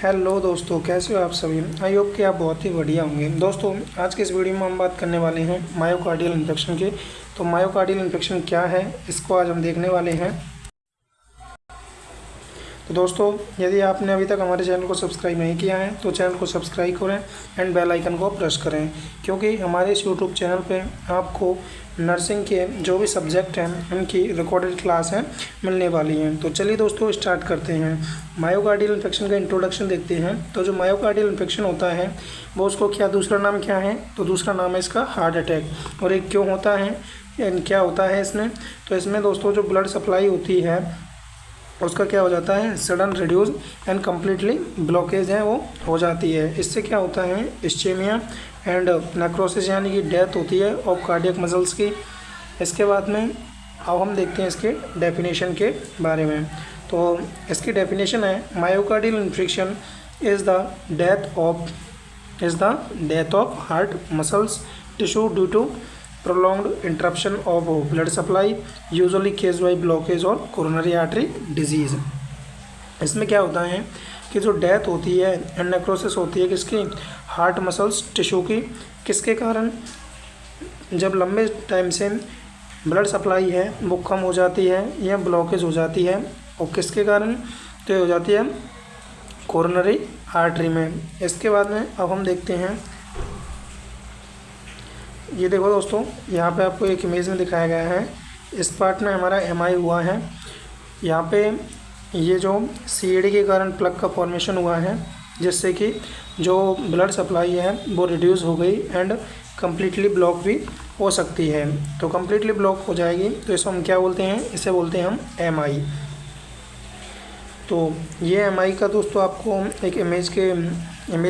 Hello दोस्तों, कैसे हो आप सभी। आई होप कि आप बहुत ही बढ़िया होंगे। दोस्तों, आज के इस वीडियो में हम बात करने वाले हैं मायोकार्डियल इन्फेक्शन की। तो मायोकार्डियल इन्फेक्शन क्या है, इसको आज हम देखने वाले हैं। तो दोस्तों, यदि आपने अभी तक हमारे चैनल को सब्सक्राइब नहीं किया है तो चैनल को सब्सक्राइब करें एंड बेल आइकन को प्रेस करें, क्योंकि हमारे इस यूट्यूब चैनल पे आपको नर्सिंग के जो भी सब्जेक्ट हैं उनकी रिकॉर्डेड क्लास हैं मिलने वाली हैं। तो चलिए दोस्तों, स्टार्ट करते हैं। मायोकार्डियल इन्फेक्शन का इंट्रोडक्शन देखते हैं। तो जो मायोकार्डियल इन्फेक्शन होता है वो उसको दूसरा नाम क्या है, तो दूसरा नाम है इसका हार्ट अटैक। और एक क्यों होता है, क्या होता है इसमें, तो इसमें दोस्तों जो ब्लड सप्लाई होती है उसका क्या हो जाता है, sudden reduce and completely blockage है वो हो जाती है। इससे क्या होता है, इस्चेमिया एंड नेक्रोसिस यानी कि डेथ होती है ऑफ कार्डियक मसल्स की। इसके बाद में अब हम देखते हैं इसके डेफिनेशन के बारे में। तो इसकी डेफिनेशन है, myocardial infection is the death of heart muscles tissue due to prolonged interruption of blood supply usually caused by blockage और coronary artery disease। इसमें क्या होता है कि जो डेथ होती है एंड नेक्रोसिस होती है किसकी, हार्ट मसल्स टिश्यू की। किसके कारण, जब लंबे टाइम से ब्लड सप्लाई है वो कम हो जाती है या ब्लॉकेज हो जाती है। और किसके कारण, तो ये हो जाती है कोरोनरी आर्टरी में। इसके बाद में अब हम देखते हैं, ये देखो दोस्तों, यहाँ पे आपको एक इमेज में दिखाया गया है। इस पार्ट में हमारा एमआई हुआ है। यहाँ पे ये जो सीएडी के कारण प्लग का फॉर्मेशन हुआ है, जिससे कि जो ब्लड सप्लाई है वो रिड्यूस हो गई एंड कम्प्लीटली ब्लॉक भी हो सकती है। तो कम्प्लीटली ब्लॉक हो जाएगी तो इसको हम क्या बोलते हैं, इसे बोलते हैं हम एमआई। तो ये एमआई का दोस्तों आपको एक इमेज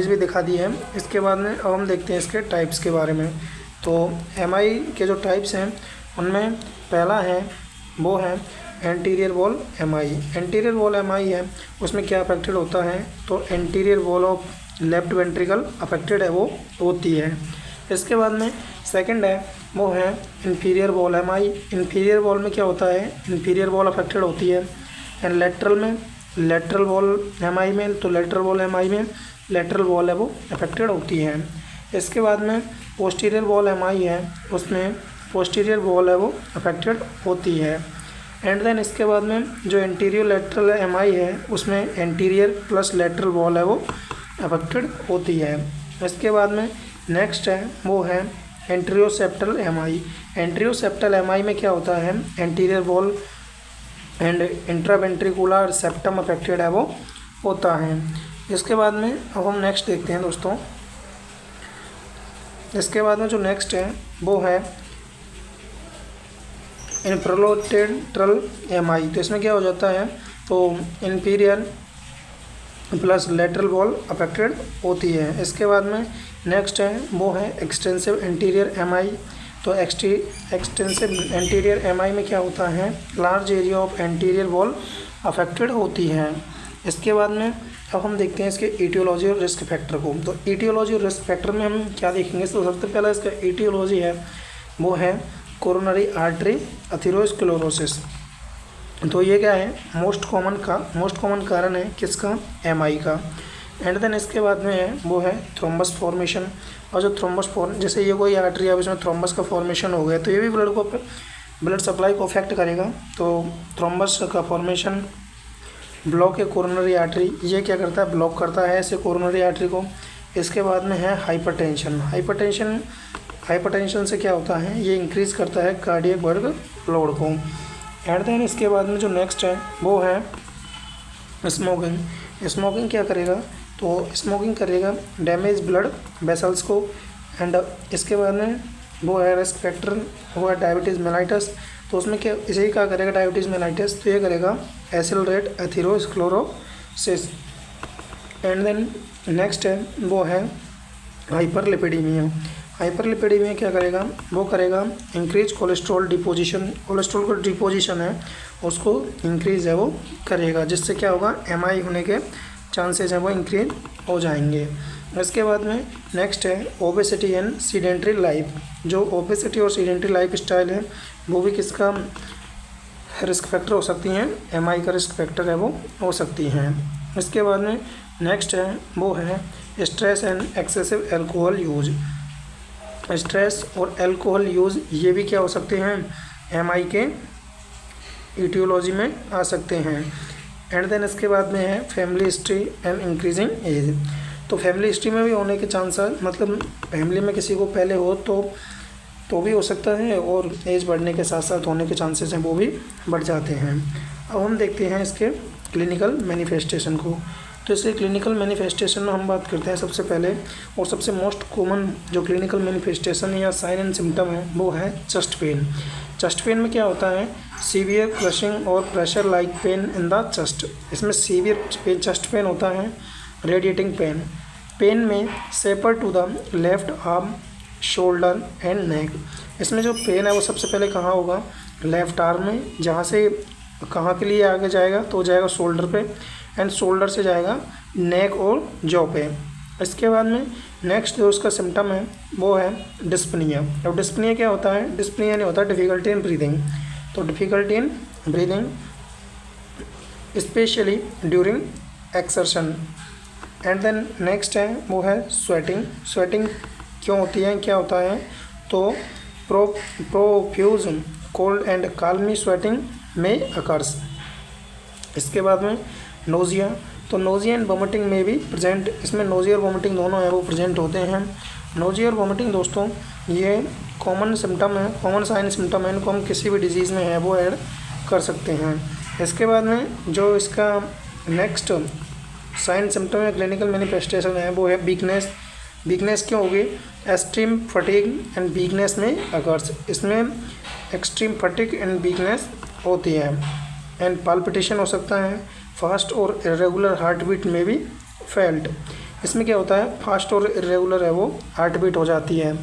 भी दिखा दी है। इसके बाद में अब हम देखते हैं इसके टाइप्स के बारे में। तो एमआई के जो टाइप्स हैं उनमें पहला है वो है anterior wall MI. Anterior wall MI है, उसमें क्या अफेक्टेड होता है, तो anterior wall of left ventricle affected है वो होती है। इसके बाद में सेकंड है वो है inferior wall MI. Inferior wall में क्या होता है, इंफीरियर वॉल अफेक्टेड होती है। एंड लेटरल वॉल एमआई में, तो लेटरल वॉल एमआई में लेटरल वॉल है वो अफेक्टेड होती है। इसके बाद में पोस्टीरियर वॉल एमआई है, उसमें पोस्टीरियर वॉल है वो अफेक्टेड होती है। एंड देन इसके बाद में जो एंटीरियर लेटरल एमआई है उसमें एंटीरियर प्लस लेटरल वॉल है वो अफेक्टेड होती है। इसके बाद में नेक्स्ट है वो है एंट्रियोसेप्टल एमआई। एंट्रियोसेप्टल एमआई में क्या होता है, anterior wall and intraventricular septum affected है वो होता है। इसके बाद में अब हम नेक्स्ट देखते हैं दोस्तों। इसके बाद में जो नेक्स्ट है वो है इंफ्रालेटरल एमआई। तो इसमें क्या हो जाता है, तो inferior plus lateral wall affected होती है। इसके बाद में नेक्स्ट है वो है एक्सटेंसिव एंटीरियर एमआई। तो एक्सटेंसिव एंटीरियर एमआई में क्या होता है, large area of anterior wall affected होती है। इसके बाद में अब हम देखते हैं इसके ईटियोलॉजी और रिस्क फैक्टर को। तो ईटियोलॉजी और रिस्क फैक्टर में हम क्या देखेंगे, तो सबसे पहला इसका ईटियोलॉजी है वो है कोरोनरी आर्टरी एथेरोस्क्लेरोसिस। तो ये क्या है, मोस्ट कॉमन कारण है किसका, एमआई का। एंड देन इसके बाद में है वो है थ्रोम्बस फॉर्मेशन। और जो थ्रोम्बस जैसे ये कोई आर्टरी है इसमें थ्रोम्बस का फॉर्मेशन हो गया तो ये भी ब्लड सप्लाई को अफेक्ट करेगा। तो थ्रोम्बस का फॉर्मेशन ब्लॉक है कोरोनरी आर्टरी, ये क्या करता है, ब्लॉक करता है ऐसे कोरोनरी आर्टरी को। इसके बाद में है हाइपरटेंशन से क्या होता है, ये इंक्रीज़ करता है कार्डियक वर्क लोड को। एंड देन इसके बाद में जो नेक्स्ट है वो है स्मोकिंग क्या करेगा, तो स्मोकिंग करेगा डैमेज ब्लड वेसल्स को। एंड इसके बाद में वो है रिस्क फैक्टर, वो है डायबिटीज़ मेलाइटस। तो उसमें क्या, इसे क्या करेगा डायबिटीज़ मेलाइटस, तो ये करेगा accelerate atherosclerosis. And then next है वो है हाइपरलिपिडीमिया क्या करेगा, वो करेगा इंक्रीज कोलेस्ट्रॉल डिपोजिशन। कोलेस्ट्रॉल का डिपोजिशन है उसको इंक्रीज है वो करेगा, जिससे क्या होगा, एमआई होने के चांसेस हैं वो इंक्रीज हो जाएंगे। इसके बाद में नेक्स्ट है ओबेसिटी एंड सीडेंट्री लाइफ। जो ओबेसिटी और सीडेंट्री लाइफ स्टाइल है वो भी किसका रिस्क फैक्टर हो सकती हैं, एमआई का रिस्क फैक्टर है वो हो सकती हैं। इसके बाद में नेक्स्ट है वो है stress and excessive alcohol use. Stress और एल्कोहल यूज़ ये भी क्या हो सकते हैं, एमआई के ईटियोलॉजी में आ सकते हैं। एंड देन इसके बाद में है family history and increasing age. तो फैमिली हिस्ट्री में भी होने के चांसेस, मतलब फैमिली में किसी को पहले हो तो भी हो सकता है, और एज बढ़ने के साथ साथ होने के चांसेस हैं वो भी बढ़ जाते हैं। अब हम देखते हैं इसके क्लिनिकल मैनिफेस्टेशन को। तो इसके क्लिनिकल मैनिफेस्टेशन में हम बात करते हैं सबसे पहले, और सबसे मोस्ट कॉमन जो क्लिनिकल मैनिफेस्टेशन या साइन एंड सिम्टम है वो है चेस्ट पेन। चेस्ट पेन में क्या होता है, सीवियर क्रशिंग और pressure like pain in the chest. इसमें सीवियर पेन चेस्ट पेन होता है, रेडिएटिंग पेन में सेपर to the left arm, shoulder and neck. इसमें जो पेन है वो सबसे पहले कहाँ होगा, लेफ्ट आर्म में, जहाँ से कहाँ के लिए आगे जाएगा तो हो जाएगा शोल्डर पे, एंड शोल्डर से जाएगा नेक और जॉ पे। इसके बाद में नेक्स्ट जो उसका सिम्टम है वो है डिस्पनिया। अब डिस्पनिया क्या होता है, डिस्पनिया नहीं होता डिफ़िकल्टी इन ब्रीदिंग। तो difficulty in breathing specially during exertion. And then next है वो है स्वेटिंग। स्वेटिंग क्यों होती है, क्या होता है, तो प्रोफ्यूज कोल्ड एंड काल्मी स्वेटिंग में अकर्स। इसके बाद में नोजिया। तो नोजिया एंड वोमिटिंग में भी प्रेजेंट, इसमें नोजिया और वोमिटिंग दोनों हैं वो प्रेजेंट होते हैं। नोजिया और वोमिटिंग दोस्तों ये कॉमन सिम्टम है, कॉमन साइन सिम्टम है, इनको हम किसी भी डिजीज़ में है वो ऐड कर सकते हैं। इसके बाद में जो इसका नेक्स्ट साइन सिम्टम या क्लिनिकल मैनिफेस्टेशन है वो है वीकनेस। वीकनेस क्यों होगी, एक्सट्रीम फटीग एंड वीकनेस में अकर्स। इसमें एक्सट्रीम फटीग एंड वीकनेस होती है। एंड पाल्पिटेशन हो सकता है, फास्ट और इरेगुलर हार्ट बीट में भी फेल्ट। इसमें क्या होता है, फास्ट और इरेगुलर है वो हार्ट बीट हो जाती है।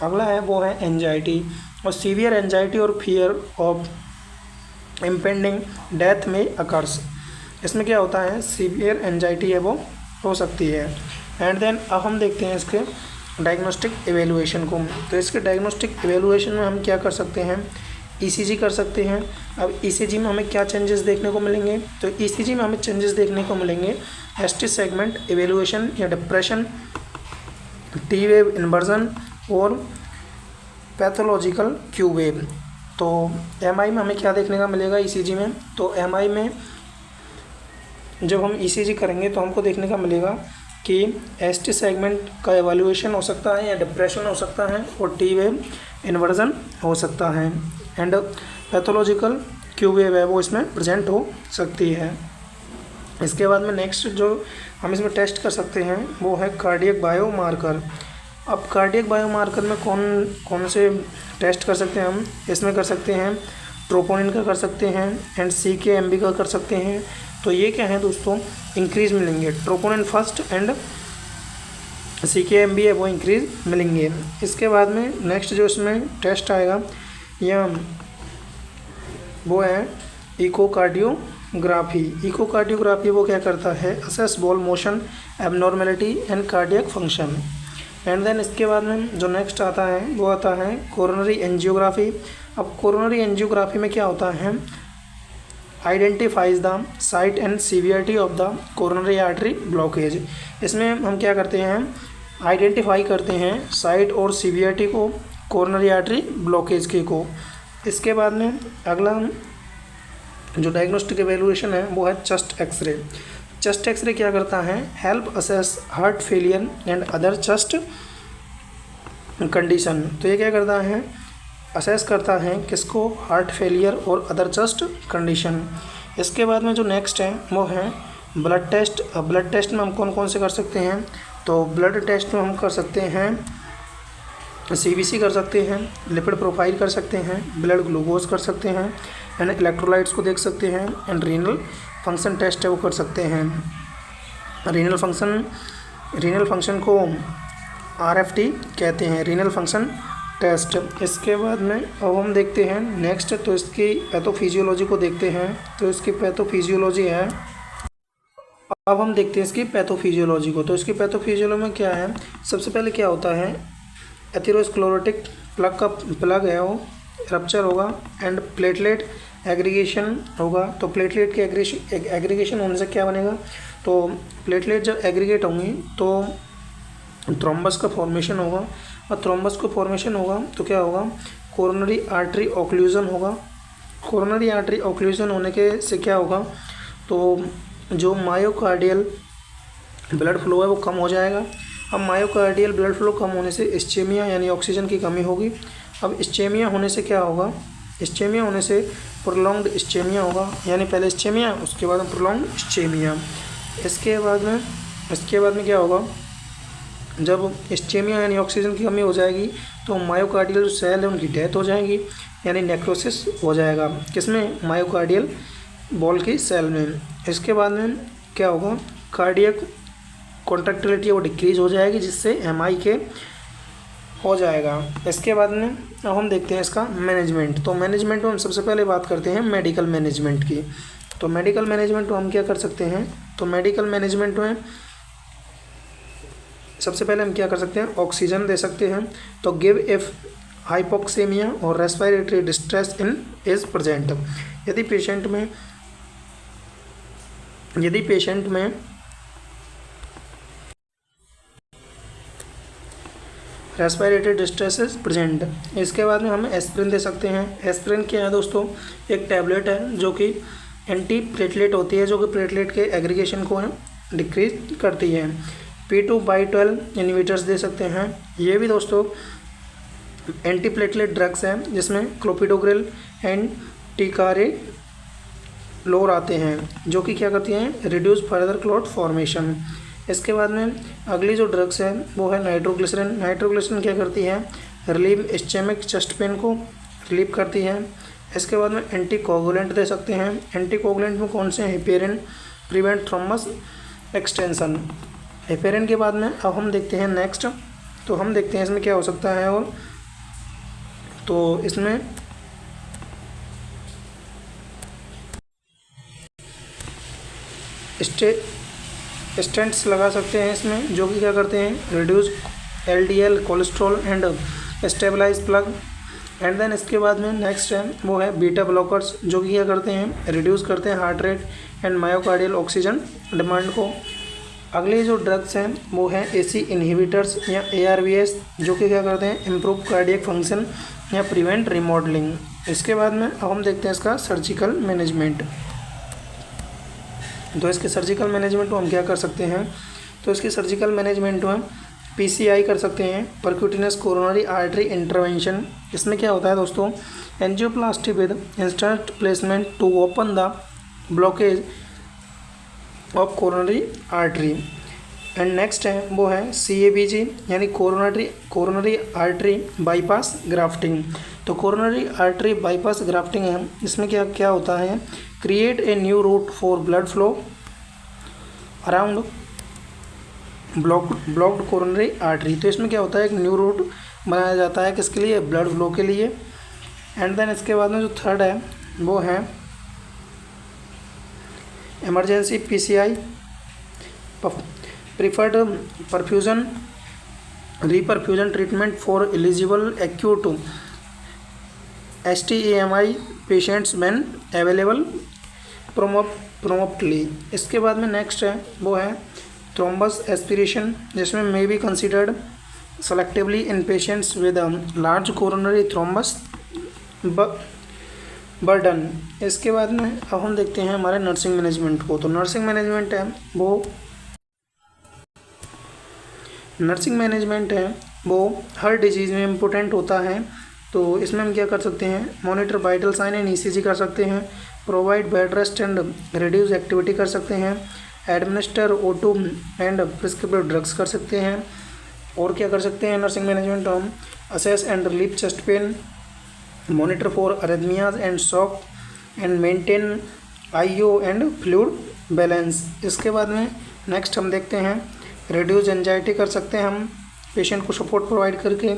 अगला है वो है एंजाइटी, और सीवियर एंजाइटी और फियर ऑफ इम्पेंडिंग डेथ में अकर्स। इसमें क्या होता है, सीवियर एंजाइटी है वो हो सकती है। एंड देन अब हम देखते हैं इसके डायग्नोस्टिक एवेलुएशन को। तो इसके डायग्नोस्टिक एवेलुएशन में हम क्या कर सकते हैं, ईसीजी कर सकते हैं। अब ईसीजी में हमें क्या चेंजेस देखने को मिलेंगे, तो ईसीजी में हमें चेंजेस देखने को मिलेंगे एसटी सेगमेंट एवेलुएशन या डिप्रेशन, टी वेव इन्वर्जन और पैथोलॉजिकल क्यू वेव। तो एमआई में हमें क्या देखने का मिलेगा ईसीजी में, तो एमआई में जब हम ईसीजी करेंगे तो हमको देखने का मिलेगा कि एसटी सेगमेंट का एवेलुएशन हो सकता है या डिप्रेशन हो सकता है, और टी वेव इन्वर्जन हो सकता है, एंड पैथोलॉजिकल क्यू वेव है वो इसमें प्रेजेंट हो सकती है। इसके बाद में नेक्स्ट जो हम इसमें टेस्ट कर सकते हैं वो है कार्डियक बायोमार्कर। अब कार्डियक बायोमार्कर में कौन से टेस्ट कर सकते हैं हम, इसमें कर सकते हैं ट्रोपोनिन का कर सकते हैं, एंड CK-MB का कर सकते हैं। तो ये क्या है दोस्तों, इंक्रीज मिलेंगे, ट्रोपोनिन फर्स्ट एंड CK-MB है वो इंक्रीज मिलेंगे। इसके बाद में नेक्स्ट जो इसमें टेस्ट आएगा या वो है इकोकार्डियोग्राफी। इकोकार्डियोग्राफी वो क्या करता है, assess wall motion abnormality and cardiac function. And then इसके बाद में जो नेक्स्ट आता है वो आता है कोरोनरी एंजियोग्राफी। अब कोरोनरी एंजियोग्राफी में क्या होता है, identifies the site and severity of the coronary artery blockage. इसमें हम क्या करते हैं, आइडेंटिफाई करते हैं साइट और सीवियरिटी को कोरोनरी आर्टरी ब्लॉकेज के को। इसके बाद में अगला जो डायग्नोस्टिक एवेलुएशन है वो है चेस्ट एक्सरे। चेस्ट एक्सरे क्या करता है, help assess heart failure and other chest condition. तो ये क्या करता है, असेस करता है किसको, हार्ट फेलियर और अदर चेस्ट कंडीशन। इसके बाद में जो नेक्स्ट है वो है ब्लड टेस्ट। ब्लड टेस्ट में हम कौन कौन से कर सकते हैं, तो ब्लड टेस्ट में हम कर सकते हैं CBC कर सकते हैं, लिपिड प्रोफाइल कर सकते हैं, ब्लड ग्लूकोज कर सकते हैं, एंड इलेक्ट्रोलाइट्स को देख सकते हैं, एंड रीनल फंक्शन टेस्ट है वो कर सकते हैं। रीनल फंक्शन को RFT कहते हैं, रीनल फंक्शन टेस्ट। इसके बाद में अब हम देखते हैं नेक्स्ट, तो इसकी पैथोफिजियोलॉजी को देखते हैं। तो इसकी पैथोफिजियोलॉजी है, अब हम देखते हैं इसकी पैथोफिजियोलॉजी को। तो इसकी पैथोफिजियोलॉजी में क्या है, सबसे पहले क्या होता है, एथेरोस्क्लेरोटिक प्लग का प्लग है वो रप्चर होगा, एंड प्लेटलेट एग्रीगेशन होगा। तो प्लेटलेट के एग्रीगेशन होने से क्या बनेगा, तो प्लेटलेट जब एग्रीगेट होंगी तो थ्रोम्बस का फॉर्मेशन होगा, और थ्रोम्बस को फॉर्मेशन होगा तो क्या होगा, कोरोनरी आर्टरी ऑक्लूजन होगा। कोरोनरी आर्टरी ऑक्लूजन होने के से क्या होगा, तो जो मायोकार्डियल ब्लड फ्लो है वो कम हो जाएगा। अब मायोकार्डियल ब्लड फ्लो कम होने से इस्चेमिया यानी ऑक्सीजन की कमी होगी। अब इस्चेमिया होने से क्या होगा, इस्चेमिया होने से प्रोलॉन्ग्ड इस्चेमिया होगा, यानी पहले इस्चेमिया उसके बाद में प्रोलॉन्ग्ड इस्चेमिया। इसके बाद में क्या होगा, जब इस्चेमिया यानी ऑक्सीजन की कमी हो जाएगी तो मायोकार्डियल जो सेल है उनकी डेथ हो जाएगी, यानी नेक्रोसिस हो जाएगा। किसमें, मायोकार्डियल बॉल की सेल में। इसके बाद में क्या होगा, कार्डियक कॉन्ट्रैक्टिलिटी वो डिक्रीज हो जाएगी, जिससे एमआई के हो जाएगा। इसके बाद में अब हम देखते हैं इसका मैनेजमेंट। तो मैनेजमेंट में हम सबसे पहले बात करते हैं मेडिकल मैनेजमेंट की। तो मेडिकल मैनेजमेंट में हम क्या कर सकते हैं, तो मेडिकल मैनेजमेंट में सबसे पहले हम क्या कर सकते हैं, ऑक्सीजन दे सकते हैं। तो गिव इफ हाइपोक्सेमिया और respiratory distress in is present. यदि पेशेंट में रेस्पिरेटरी डिस्ट्रेस इज प्रेजेंट। इसके बाद में हम एस्पिरिन दे सकते हैं। एस्पिरिन क्या है दोस्तों, एक टैबलेट है जो कि एंटी प्लेटलेट होती है, जो कि प्लेटलेट के एग्रीगेशन को डिक्रीज करती है। P2x12 इनहिबिटर्स दे सकते हैं। ये भी दोस्तों एंटी प्लेटलेट ड्रग्स हैं, जिसमें क्लोपिडोग्रिल एंड टिकारेलोर आते हैं, जो कि क्या करती हैं, रिड्यूस फर्दर क्लॉट फॉर्मेशन। इसके बाद में अगली जो ड्रग्स है वो है नाइट्रोग्लिसरिन। नाइट्रोग्लिसरिन क्या करती है, रिलीव इस्चेमिक चेस्ट पेन को रिलीव करती है। इसके बाद में एंटी कोगुलेंट दे सकते हैं। एंटी कोगुलेंट में कौन से हैं, heparin, prevent thrombus extension. Heparin के बाद में अब हम देखते हैं नेक्स्ट, तो हम देखते हैं इसमें क्या हो सकता है। और तो इसमें स्टेंट्स लगा सकते हैं इसमें, जो कि क्या करते हैं, reduce LDL cholesterol and stabilise plaque. And then इसके बाद में नेक्स्ट है वो है बीटा ब्लॉकर्स, जो कि क्या करते हैं, रिड्यूस करते हैं heart rate and myocardial oxygen demand को। अगले जो ड्रग्स हैं वो हैं एसी इनहिबिटर्स या ARVS, जो कि क्या करते हैं, इम्प्रूव कार्डियक फंक्शन या प्रिवेंट रिमॉडलिंग। इसके बाद में अब हम देखते हैं इसका सर्जिकल मैनेजमेंट। तो इसके सर्जिकल मैनेजमेंट को हम क्या कर सकते हैं, तो इसकी सर्जिकल मैनेजमेंट में PCI कर सकते हैं, परक्यूटिनस कोरोनरी आर्टरी इंटरवेंशन। इसमें क्या होता है दोस्तों, angioplasty with instant placement to open the blockage of coronary artery. And next है वो है CABG यानी कोरोनरी आर्टरी बाईपास ग्राफ्टिंग। तो कोरोनरी आर्टरी बाईपास ग्राफ्टिंग है, इसमें क्या क्या होता है, create a new route for blood flow around blocked coronary artery. तो इसमें क्या होता है, एक न्यू रूट बनाया जाता है, किसके लिए, ब्लड फ्लो के लिए। एंड देन इसके बाद में जो थर्ड है वो है emergency PCI preferred perfusion reperfusion treatment for eligible acute STEMI patients when available promptly. इसके बाद में नेक्स्ट है वो है थ्रोम्बस एस्पिरेशन, जिसमें may be considered selectively in patients with large coronary thrombus burden. इसके बाद में अब हम देखते हैं हमारे नर्सिंग मैनेजमेंट को। तो नर्सिंग मैनेजमेंट है वो हर डिजीज़ में इम्पोर्टेंट होता है। तो इसमें हम क्या कर सकते हैं, monitor vital sign and ECG कर सकते हैं, provide bed rest and reduce activity कर सकते हैं, administer O2 and prescriptive drugs कर सकते हैं। और क्या कर सकते हैं नर्सिंग मैनेजमेंट, हम assess and relieve chest pain, monitor for arrhythmias and shock and maintain IO and fluid balance. इसके बाद में नेक्स्ट हम देखते हैं रिड्यूस एंजाइटी कर सकते हैं हम पेशेंट को सपोर्ट प्रोवाइड करके,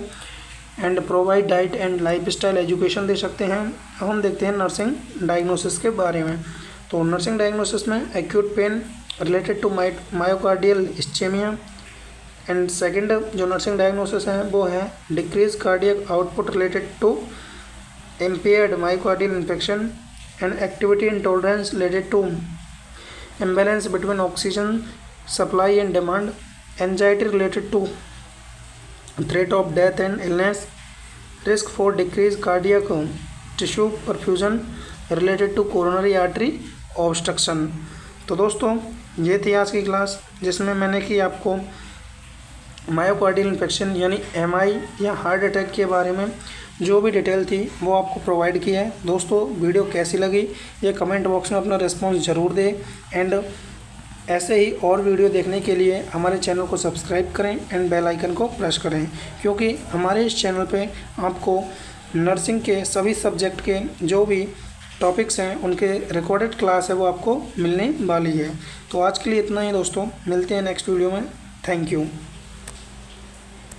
and provide diet and lifestyle education दे सकते हैं। अब हम देखते हैं नर्सिंग डायग्नोसिस के बारे में। तो नर्सिंग डायग्नोसिस में acute pain related to myocardial ischaemia. And second जो नर्सिंग डायग्नोसिस है वो है decrease cardiac output related to impaired myocardial infection and activity intolerance related to imbalance between oxygen supply and demand, anxiety related to threat of death and illness, risk for decreased cardiac tissue perfusion related to coronary artery obstruction। तो दोस्तों ये थी आज की class जिसमें मैंने की आपको मायोकार्डियल इन्फेक्शन यानी एमआई या हार्ट अटैक के बारे में जो भी डिटेल थी वो आपको प्रोवाइड की है। दोस्तों वीडियो कैसी लगी ये कमेंट बॉक्स में अपना रिस्पॉन्स ज़रूर दें एंड ऐसे ही और वीडियो देखने के लिए हमारे चैनल को सब्सक्राइब करें एंड बेल आइकन को प्रेस करें, क्योंकि हमारे इस चैनल पे आपको नर्सिंग के सभी सब्जेक्ट के जो भी टॉपिक्स हैं उनके रिकॉर्डेड क्लास है वो आपको मिलने वाली है। तो आज के लिए इतना ही दोस्तों, मिलते हैं नेक्स्ट वीडियो में। Thank you.